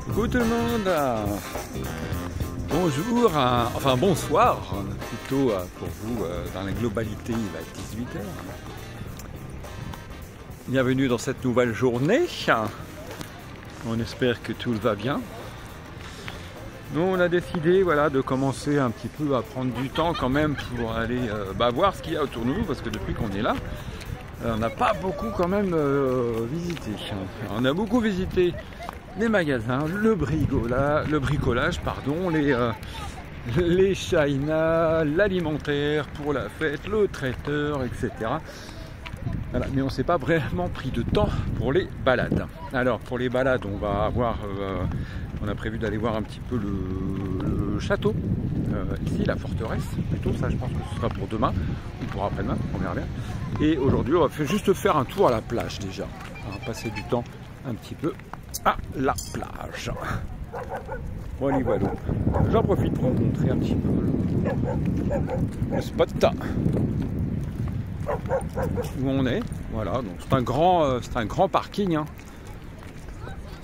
Coucou tout le monde, bonjour, enfin bonsoir plutôt pour vous dans la globalité, il va être 18h. Bienvenue dans cette nouvelle journée, on espère que tout va bien. Nous on a décidé de commencer un petit peu à prendre du temps quand même pour aller voir ce qu'il y a autour de nous, parce que depuis qu'on est là, on n'a pas beaucoup quand même visité. On a beaucoup visité les magasins, le bricolage, les China, l'alimentaire pour la fête, le traiteur, etc. Voilà, mais on ne s'est pas vraiment pris de temps pour les balades. Alors pour les balades, on a prévu d'aller voir un petit peu le château, ici la forteresse, plutôt ça je pense que ce sera pour demain ou pour après-demain, on verra bien. Et aujourd'hui on va juste faire un tour à la plage déjà, on va passer du temps un petit peu à la plage. Voilà, voilà. J'en profite pour vous montrer un petit peu le spot où on est. Voilà, donc c'est un grand parking.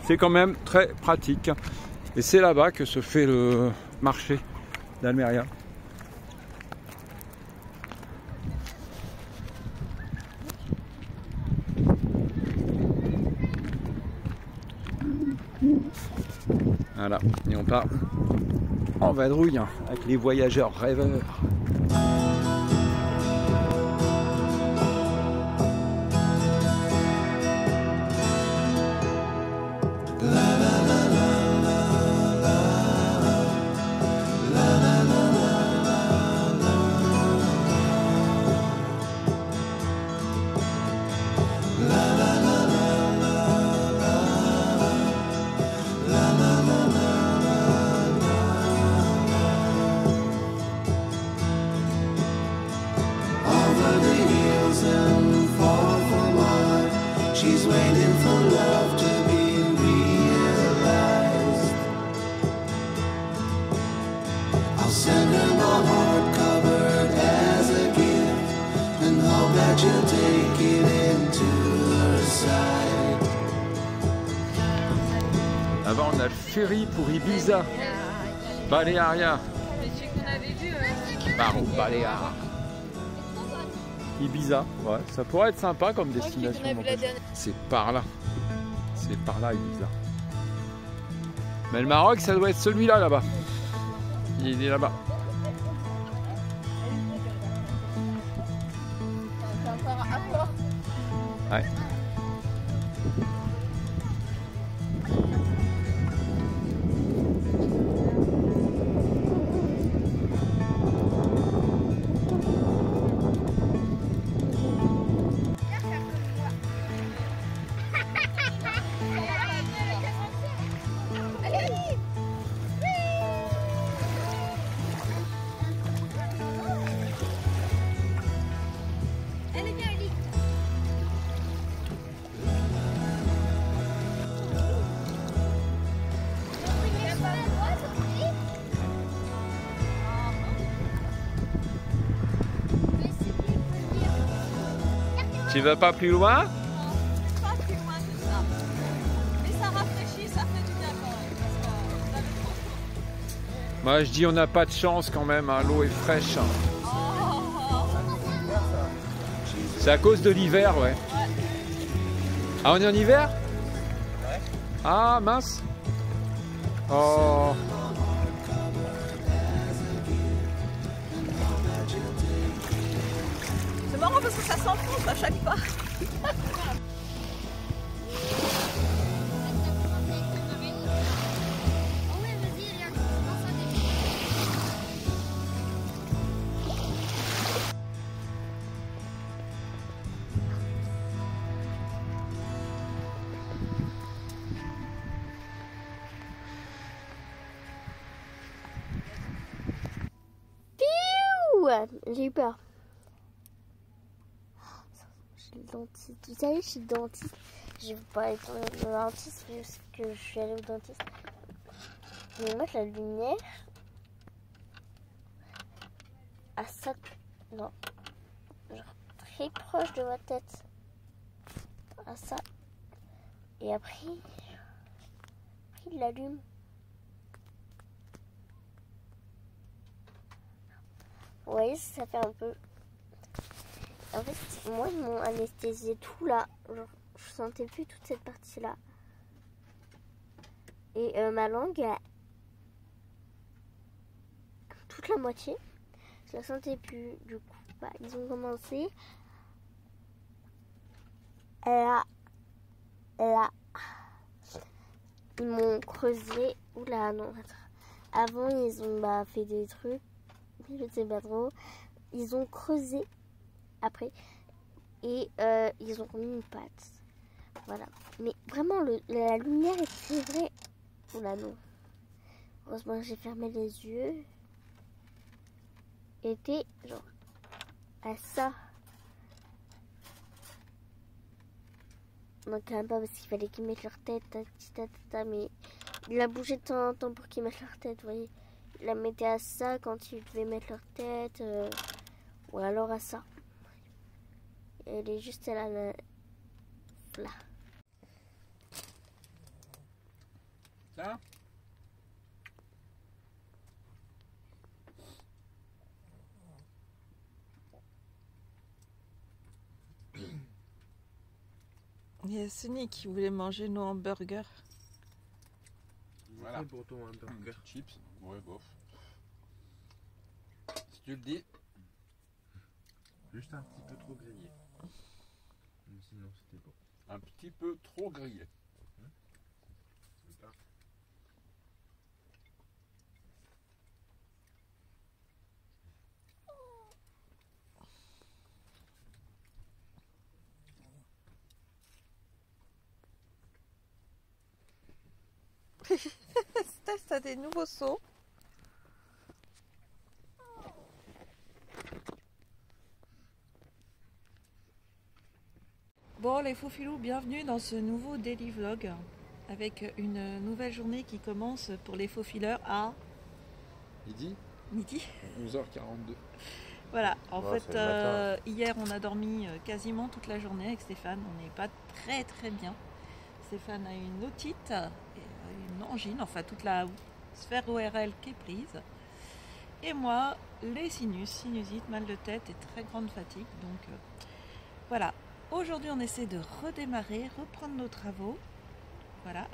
C'est quand même très pratique. Et c'est là-bas que se fait le marché d'Almeria. Voilà, et on part en vadrouille avec les voyageurs rêveurs. She's waiting for love to be realized. I'll send her my heart covered as a gift and hope that you'll take it into her side. Là-bas on a le ferry pour Ibiza, Balearia. Balearia. Ibiza, ouais, ça pourrait être sympa comme destination. C'est par là Ibiza. Mais le Maroc, ça doit être celui-là là-bas. Il est là-bas. Ouais. Tu vas pas plus loin? Pas plus loin que ça. Mais ça rafraîchit, ça fait du bien quand même. Moi je dis on n'a pas de chance quand même, hein. L'eau est fraîche. C'est à cause de l'hiver, ouais. Ah on est en hiver? Ouais. Ah mince. Oh. C'est marrant parce que ça s'enfonce à chaque pas. J'ai eu peur. J'ai le dentiste. Vous savez, je suis dentiste. Je veux pas être au dentiste parce que je suis allée au dentiste. Mais moi, la lumière à ça, non, genre très proche de ma tête, à ça. Et après il l'allume. Vous voyez, ça fait un peu... En fait, moi, ils m'ont anesthésié tout là. Genre, je sentais plus toute cette partie-là. Et ma langue, toute la moitié, je la sentais plus. Du coup, bah, ils ont commencé. Là. Ils m'ont creusé. Oula, non, attends. Avant, ils ont fait des trucs. Je sais pas trop. Ils ont creusé après. Et ils ont mis une patte. Voilà. Mais vraiment, la lumière était vraie. Oula, non. Heureusement que j'ai fermé les yeux. Était genre à ça. Non, quand même pas parce qu'il fallait qu'ils mettent leur tête. Mais il a bougé de temps en temps pour qu'ils mettent leur tête, vous voyez. Il la mettait à ça quand ils devaient mettre leur tête. Ou alors à ça. Et elle est juste là. Là. Ça Il y a Sonny qui voulait manger nos hamburgers. Voilà. Pour ton hamburger. Chips, ouais, bof. Si tu le dis. Juste un petit peu trop grillé. Mais sinon, c'était bon. Un petit peu trop grillé. C'est ça. Steph, t'as des nouveaux seaux. Bon les faux filous, bienvenue dans ce nouveau daily vlog avec une nouvelle journée qui commence pour les faux fileurs à Midi, midi. 11h42. Voilà, en Ouais, fait c'est le matin. hier on a dormi quasiment toute la journée avec Stéphane, on n'est pas très bien. Stéphane a une otite, une angine, enfin toute la sphère ORL qui est prise. Et moi, les sinusites, mal de tête et très grande fatigue. Donc voilà, aujourd'hui on essaie de redémarrer, reprendre nos travaux. Voilà,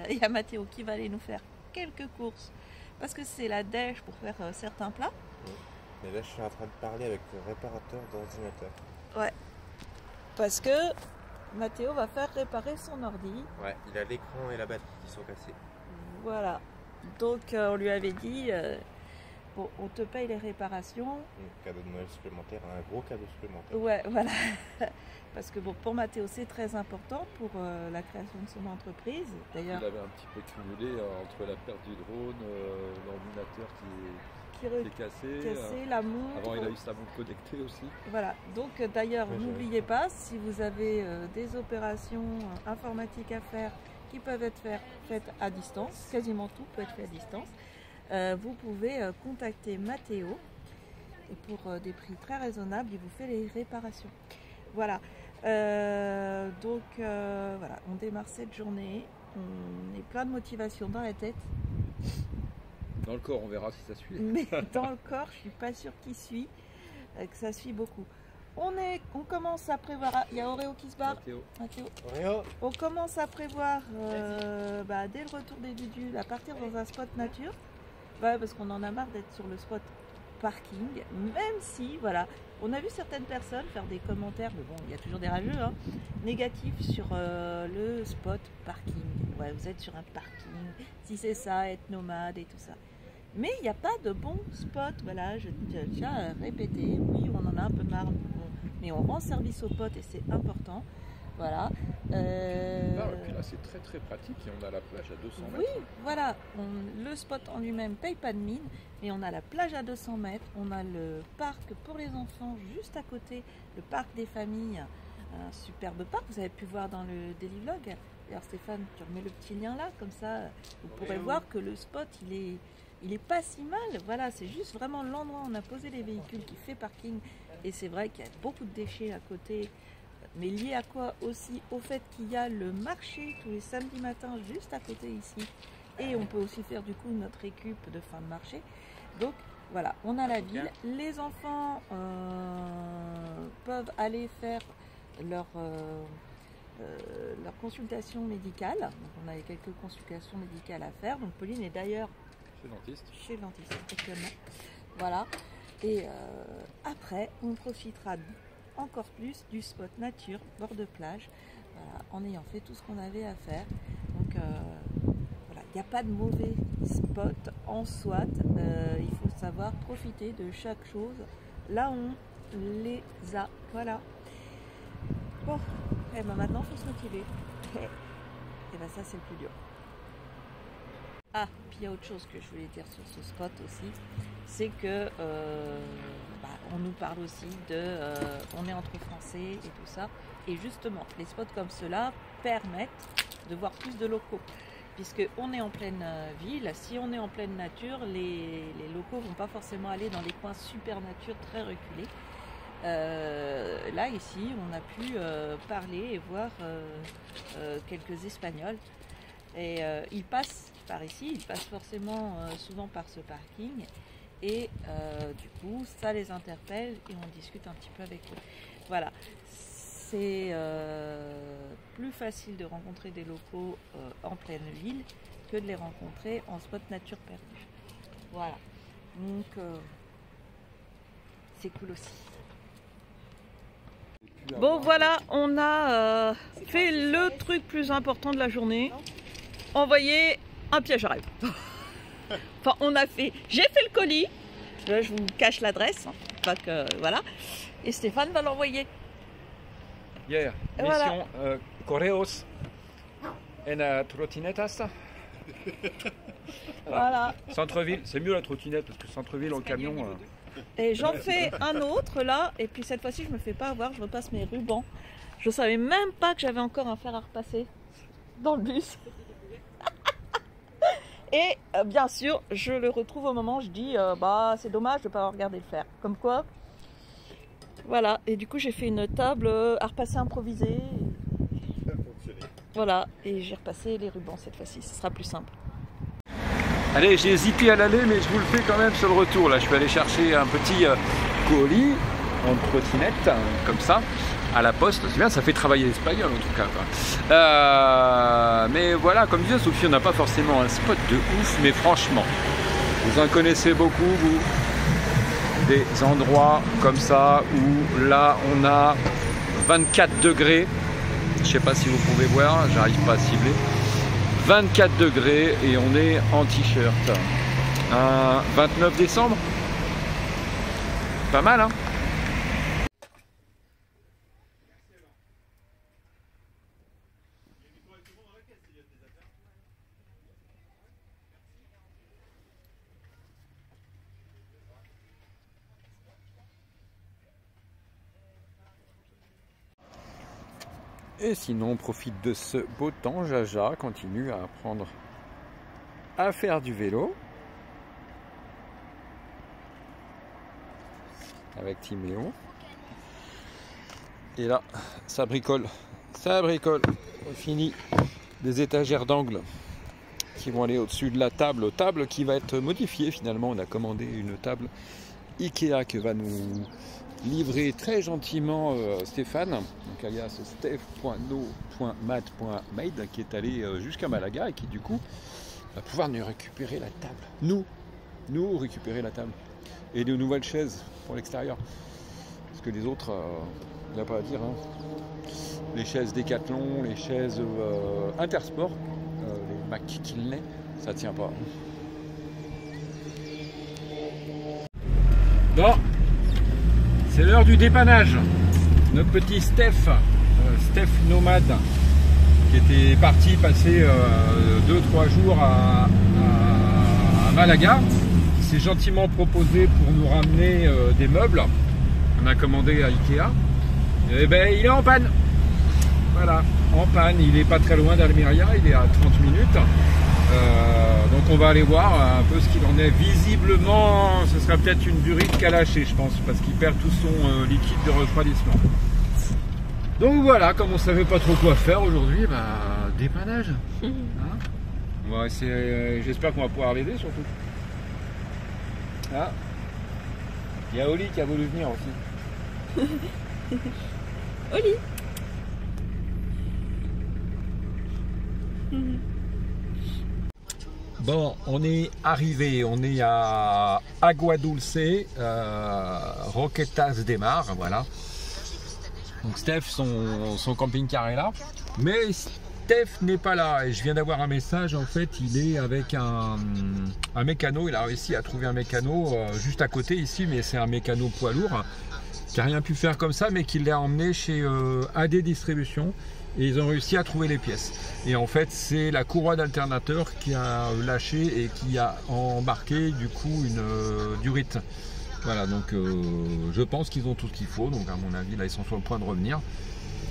il y a Mathéo qui va aller nous faire quelques courses parce que c'est la dèche pour faire certains plats. Mais là, je suis en train de parler avec le réparateur d'ordinateur. Ouais, parce que Mathéo va faire réparer son ordi. Ouais, il a l'écran et la batterie qui sont cassés. Voilà, donc on lui avait dit, bon, on te paye les réparations. Un cadeau de Noël supplémentaire, un gros cadeau supplémentaire. Ouais, voilà. Parce que bon, pour Mathéo, c'est très important pour la création de son entreprise. D'ailleurs, Il avait un petit peu cumulé entre la perte du drone, l'ordinateur qui est cassé. cassé, la montre. Avant, il a eu sa montre connectée aussi. Voilà, donc d'ailleurs, Ouais, n'oubliez pas, si vous avez des opérations informatiques à faire qui peuvent être faites à distance, quasiment tout peut être fait à distance, vous pouvez contacter Mathéo et pour des prix très raisonnables, il vous fait les réparations. Voilà, donc voilà, on démarre cette journée, on est plein de motivation dans la tête, Dans le corps, on verra si ça suit. mais dans le corps, je suis pas sûre qu'il suit, que ça suit beaucoup. On commence à prévoir, il y a Oreo qui se barre. Mathéo. Oreo. On commence à prévoir dès le retour des bidules à partir dans un spot nature. Ouais, parce qu'on en a marre d'être sur le spot parking, même si, voilà, on a vu certaines personnes faire des commentaires, mais bon, il y a toujours des rageux, hein, négatifs sur le spot parking. Ouais, vous êtes sur un parking, si c'est ça, être nomade et tout ça. Mais il n'y a pas de bon spot, voilà, je tiens à répéter, oui, on en a un peu marre, mais on rend service aux potes et c'est important. Voilà. Et puis là, c'est très pratique et on a la plage à 200 mètres. Oui, voilà. Le spot en lui-même paye pas de mine, mais on a la plage à 200 mètres, on a le parc pour les enfants juste à côté, le parc des familles, un superbe parc, vous avez pu voir dans le Daily Vlog. D'ailleurs Stéphane, tu remets le petit lien là, comme ça vous pourrez voir que le spot il est pas si mal. Voilà, c'est juste vraiment l'endroit où on a posé les véhicules qui fait parking et c'est vrai qu'il y a beaucoup de déchets à côté mais lié à quoi aussi? Au fait qu'il y a le marché tous les samedis matins juste à côté ici. Et on peut aussi faire du coup notre récup de fin de marché. Donc voilà, on a la ville. Les enfants peuvent aller faire leur consultation médicale. Donc on a quelques consultations médicales à faire. Donc Pauline est d'ailleurs chez le dentiste actuellement. Voilà. Et après, on profitera encore plus du spot nature, bord de plage, voilà, en ayant fait tout ce qu'on avait à faire. Donc voilà, il n'y a pas de mauvais spot en soi. Il faut savoir profiter de chaque chose là où on les a. Voilà. Bon, et ben maintenant, il faut se motiver. Et ben ça, c'est le plus dur. Ah, puis il y a autre chose que je voulais dire sur ce spot aussi, c'est que on nous parle aussi de on est entre Français et tout ça, et justement les spots comme cela permettent de voir plus de locaux, puisque on est en pleine ville. Si on est en pleine nature, les locaux vont pas forcément aller dans les coins super nature très reculés. Là ici on a pu parler et voir quelques Espagnols, et ils passent par ici, ils passent forcément souvent par ce parking, et du coup ça les interpelle et on discute un petit peu avec eux. Voilà, c'est plus facile de rencontrer des locaux en pleine ville que de les rencontrer en spot nature perdu. Voilà, donc c'est cool aussi. Bon voilà, on a fait le truc plus important de la journée, envoyer un piège à rêve. Enfin, j'ai fait le colis, je vous cache l'adresse, hein, pas que, voilà, et Stéphane va l'envoyer. Yeah, mission Voilà. Correos en trottinetas. Voilà. Centre-ville, c'est mieux la trottinette parce que centre-ville en camion. Et j'en fais un autre là, et puis cette fois-ci je me fais pas avoir, je repasse mes rubans. Je savais même pas que j'avais encore un fer à repasser dans le bus. Et bien sûr, je le retrouve au moment où je dis bah c'est dommage de ne pas avoir regardé le fer. Comme quoi, voilà. Et du coup, j'ai fait une table à repasser improvisée. Voilà. Et j'ai repassé les rubans cette fois-ci. Ce sera plus simple. Allez, j'ai hésité à l'aller, mais je vous le fais quand même sur le retour. Là, je vais aller chercher un petit colis en trottinette, comme ça, à la poste. C'est bien, ça fait travailler l'espagnol en tout cas, quoi. Mais voilà, comme disait Sophie, on n'a pas forcément un spot de ouf, mais franchement, vous en connaissez beaucoup, vous, des endroits comme ça où là on a 24 degrés. Je sais pas si vous pouvez voir, j'arrive pas à cibler. 24 degrés et on est en t-shirt. Un 29 décembre. Pas mal, hein? Et sinon, on profite de ce beau temps. Jaja continue à apprendre à faire du vélo avec Timéo. Et là, ça bricole. Ça bricole. On finit des étagères d'angle qui vont aller au-dessus de la table. Table qui va être modifiée finalement. On a commandé une table Ikea que va nous livrer très gentiment Stéphane, donc alias steph.no.mat.made, qui est allé jusqu'à Malaga et qui du coup va pouvoir nous récupérer la table. Nous récupérer la table. Et de nouvelles chaises pour l'extérieur. Parce que les autres, il n'y a pas à dire. Hein. Les chaises Decathlon, les chaises Intersport, les McKinley, ça tient pas. Bon. C'est l'heure du dépannage. Notre petit Steph nomade, qui était parti passer 2-3 jours à Malaga, qui s'est gentiment proposé pour nous ramener des meubles. On a commandé à Ikea. Et ben il est en panne. Voilà, en panne. Il est pas très loin d'Almeria, il est à 30 minutes. Donc on va aller voir un peu ce qu'il en est. Visiblement, ce sera peut-être une durite qu'a lâché, je pense, parce qu'il perd tout son liquide de refroidissement. Donc voilà, comme on savait pas trop quoi faire aujourd'hui, bah dépannage. Hein, on va essayer, j'espère qu'on va pouvoir l'aider surtout. Ah, il y a Oli qui a voulu venir aussi. Oli. Bon, on est arrivé, on est à Agua Dulce, Roquetas de Mar, voilà. Donc Steph, son camping-car est là, mais Steph n'est pas là et je viens d'avoir un message, en fait il est avec un mécano, il a réussi à trouver un mécano juste à côté ici, mais c'est un mécano poids lourd qui n'a rien pu faire comme ça, mais qui l'a emmené chez AD Distribution et ils ont réussi à trouver les pièces. Et en fait c'est la courroie d'alternateur qui a lâché et qui a embarqué du coup une durite. Voilà, donc je pense qu'ils ont tout ce qu'il faut, donc à mon avis là ils sont sur le point de revenir.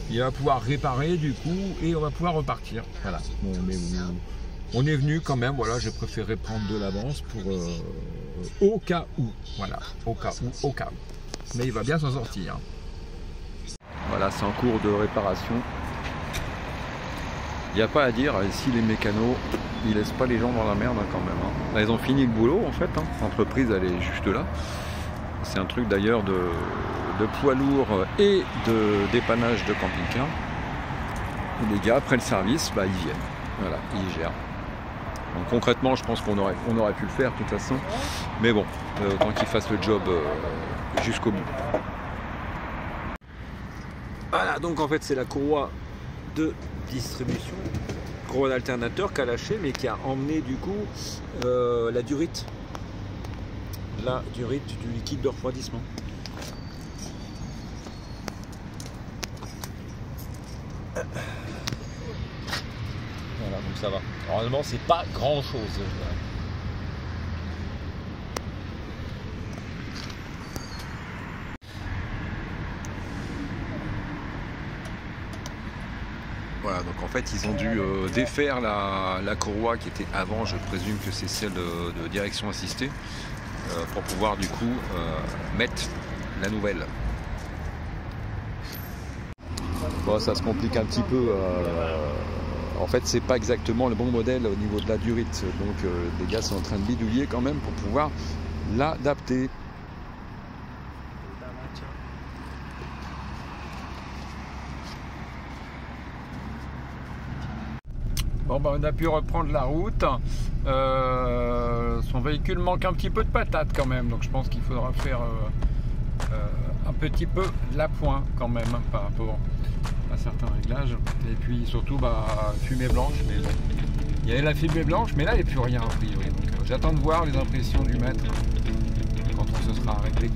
Il va pouvoir réparer du coup et on va pouvoir repartir. Voilà, bon, on est venu quand même, voilà, j'ai préféré prendre de l'avance pour au cas où, voilà, au cas où. Mais il va bien s'en sortir. Voilà, c'est en cours de réparation. Il n'y a pas à dire, ici les mécanos, ils laissent pas les gens dans la merde hein, quand même. Hein. Là ils ont fini le boulot en fait, hein. L'entreprise elle est juste là. C'est un truc d'ailleurs de poids lourd et de dépannage de camping-car. Les gars, après le service, bah, ils viennent. Voilà, ils gèrent. Donc concrètement, je pense qu'on aurait pu le faire de toute façon. Mais bon, autant qu'ils fassent le job jusqu'au bout. Voilà, donc en fait c'est la courroie de distribution, courroie d'alternateur qui a lâché, mais qui a emmené du coup la durite. La durite du liquide de refroidissement. Voilà, donc ça va. Normalement, c'est pas grand chose. Voilà, donc en fait, ils ont dû défaire la courroie qui était avant, je présume que c'est celle de direction assistée. Pour pouvoir du coup mettre la nouvelle. Bon, ça se complique un petit peu. En fait, c'est pas exactement le bon modèle au niveau de la durite. Donc les gars sont en train de bidouiller quand même pour pouvoir l'adapter. Bon, bah, on a pu reprendre la route. Son véhicule manque un petit peu de patate quand même, donc je pense qu'il faudra faire un petit peu l'appoint quand même par rapport à certains réglages. Et puis surtout fumée blanche. Mais bon, il y avait la fumée blanche, mais là il n'y a plus rien a priori. Donc j'attends de voir les impressions du maître quand tout se sera réglé.